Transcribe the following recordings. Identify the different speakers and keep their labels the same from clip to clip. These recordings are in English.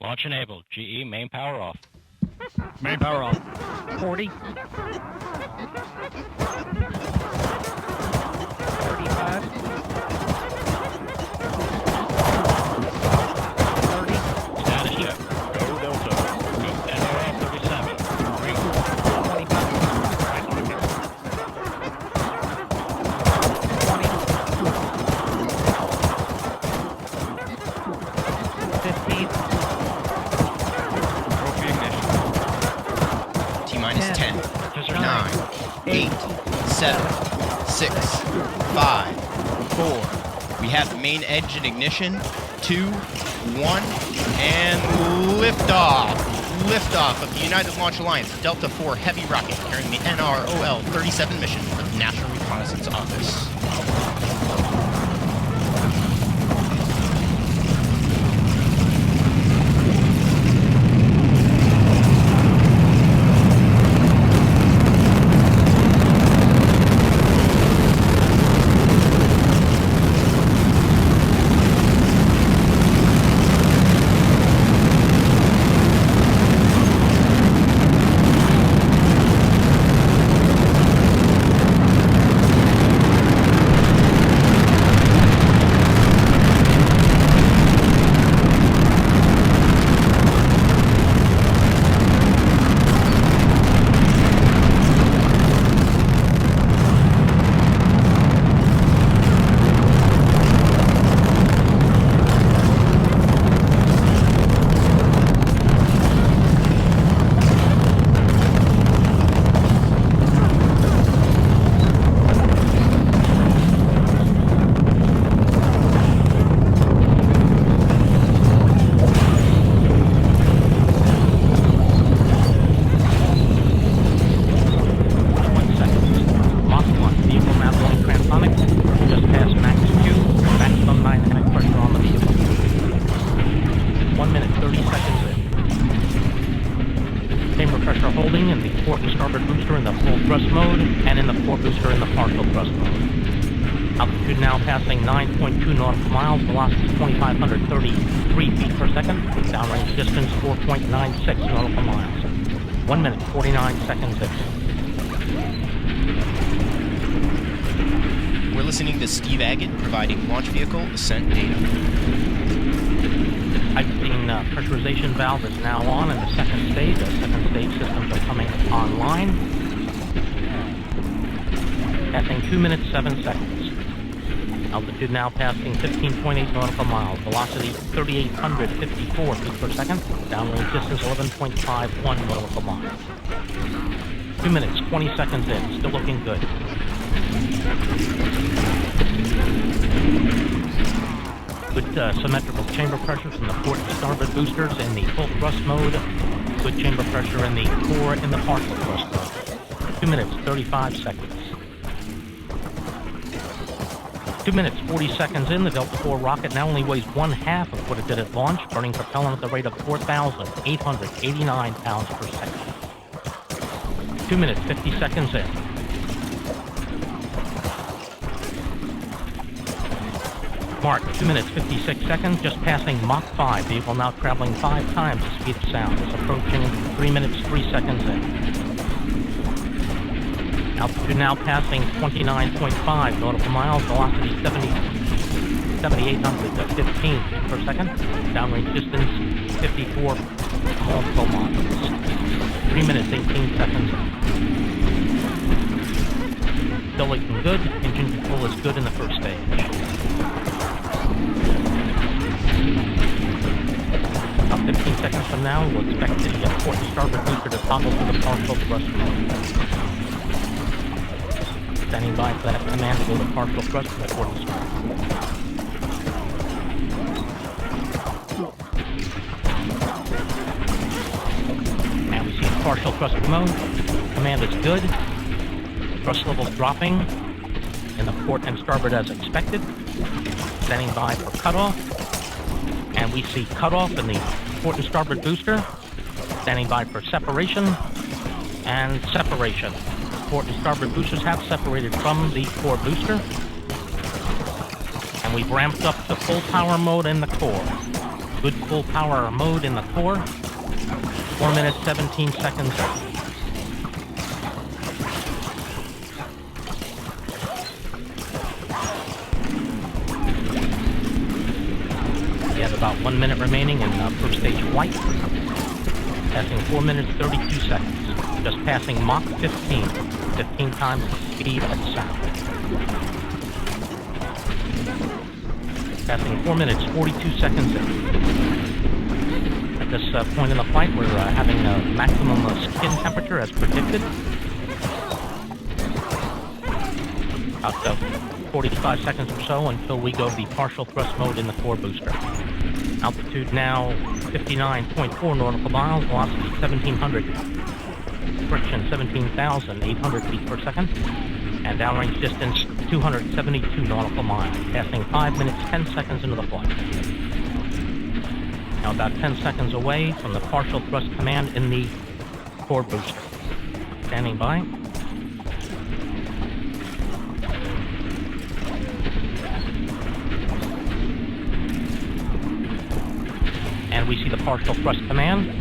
Speaker 1: Launch enabled. GE, main power off.
Speaker 2: Main power off.
Speaker 3: 40. 35. 30.
Speaker 1: Status check. Go Delta. Go NROL-37.
Speaker 3: 25. 20. 15.
Speaker 2: Trophy ignition.
Speaker 4: T-minus 10,
Speaker 1: 10,
Speaker 4: 9, 8, 7, 6, 5, 4. We have the main engine ignition. 2, 1, and liftoff. Liftoff of the United Launch Alliance Delta IV Heavy rocket carrying the NROL-37 mission for the National Reconnaissance Office.
Speaker 3: Holding in the port and starboard booster in the full thrust mode, and in the port booster in the partial thrust mode. Altitude now passing 9.2 nautical miles, velocity 2,533 feet per second, downrange distance 4.96 nautical miles. 1 minute, 49 seconds in.
Speaker 4: We're listening to Steve Agate providing launch vehicle ascent data.
Speaker 3: Piping pressurization valve is now on in the second stage. The second stage systems are coming online. Passing 2 minutes, 7 seconds. Altitude now passing 15.8 nautical miles. Velocity 3,854 feet per second. Downrange distance 11.51 nautical miles. 2 minutes, 20 seconds in. Still looking good. Good symmetrical chamber pressure from the port and starboard boosters in the full thrust mode. Good chamber pressure in the core in the partial thrust mode. 2 minutes, 35 seconds. 2 minutes, 40 seconds in, the Delta IV rocket now only weighs 1/2 of what it did at launch, burning propellant at the rate of 4,889 pounds per second. 2 minutes, 50 seconds in. Mark, 2 minutes, 56 seconds, just passing Mach 5. Vehicle now traveling 5 times the speed of sound. It's approaching 3 minutes, 3 seconds in. Altitude now passing 29.5 nautical miles, velocity 7,815 feet per second. Downrange distance 54 nautical miles. 3 minutes, 18 seconds in. Still looking good. Engine control is good in the first stage. About 15 seconds from now, we'll expect the port and starboard booster to toggle to the partial thrust mode. Standing by for that command to go to partial thrust for the port and starboard. And we see partial thrust mode. Command is good. Thrust levels dropping in the port and starboard as expected. Standing by for cutoff. And we see cutoff in the port and starboard booster. Standing by for separation and separation. Port and starboard boosters have separated from the core booster. And we've ramped up to full power mode in the core. good full power mode in the core. 4 minutes, 17 seconds. We have about 1 minute remaining in first stage flight. Passing 4 minutes, 32 seconds. Just passing Mach 15. 15 times the speed of sound. Passing 4 minutes, 42 seconds in. At this point in the flight, we're having a maximum skin temperature as predicted. About 45 seconds or so until we go to the partial thrust mode in the core booster. Altitude now 59.4 nautical miles, velocity 1700. Friction 17,800 feet per second. And downrange distance 272 nautical miles, passing 5 minutes, 10 seconds into the flight. Now about 10 seconds away from the partial thrust command in the core booster. Standing by. And we see the partial thrust command.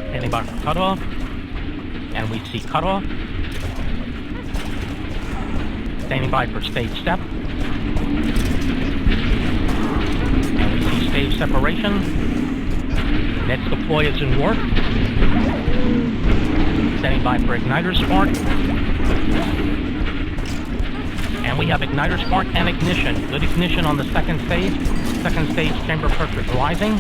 Speaker 3: Standing by for cutoff. And we see cutoff. Standing by for stage step. And we see stage separation. Next deploy is in work. Standing by for igniter spark. And we have igniter spark and ignition. Good ignition on the second stage. Second stage chamber pressure is rising.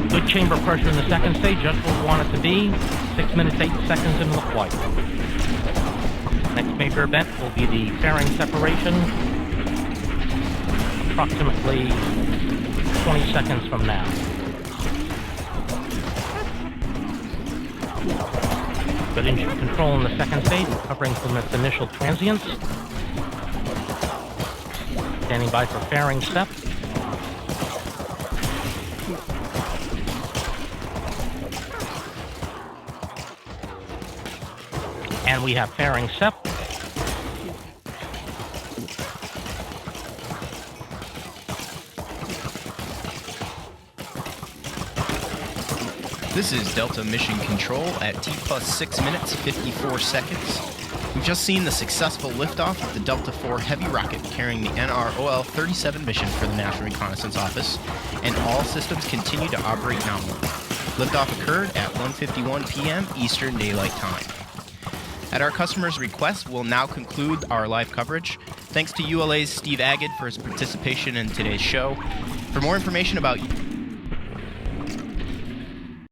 Speaker 3: Good chamber pressure in the second stage, just where we want it to be. 6 minutes, 8 seconds into the flight. Next major event will be the fairing separation. Approximately 20 seconds from now. Good engine control in the second stage, recovering from its initial transients. Standing by for fairing step. And we have fairing step.
Speaker 4: This is Delta Mission Control at T plus 6 minutes, 54 seconds. We've just seen the successful liftoff of the Delta IV Heavy rocket carrying the NROL-37 mission for the National Reconnaissance Office, and all systems continue to operate nominally. Liftoff occurred at 1:51 p.m. Eastern Daylight Time. At our customer's request, we'll now conclude our live coverage. Thanks to ULA's Steve Agid for his participation in today's show. For more information about